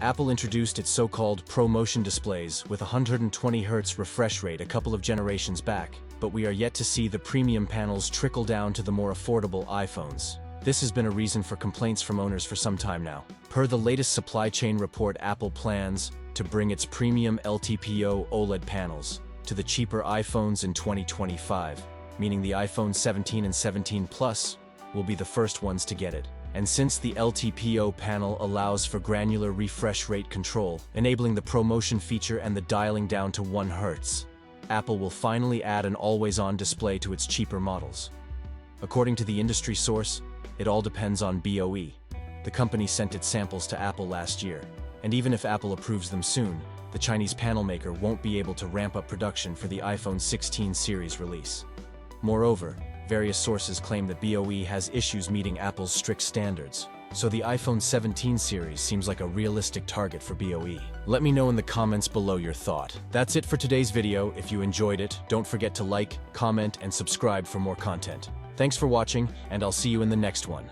Apple introduced its so-called ProMotion displays with 120Hz refresh rate a couple of generations back, but we are yet to see the premium panels trickle down to the more affordable iPhones. This has been a reason for complaints from owners for some time now. Per the latest supply chain report, Apple plans to bring its premium LTPO OLED panels to the cheaper iPhones in 2025, meaning the iPhone 17 and 17 Plus will be the first ones to get it. And since the LTPO panel allows for granular refresh rate control, enabling the ProMotion feature and the dialing down to 1 Hz, Apple will finally add an always-on display to its cheaper models. According to the industry source, it all depends on BOE. The company sent its samples to Apple last year, and even if Apple approves them soon, the Chinese panel maker won't be able to ramp up production for the iPhone 16 series release. Moreover, various sources claim that BOE has issues meeting Apple's strict standards, so the iPhone 17 series seems like a realistic target for BOE. Let me know in the comments below your thought. That's it for today's video. If you enjoyed it, don't forget to like, comment, and subscribe for more content. Thanks for watching, and I'll see you in the next one.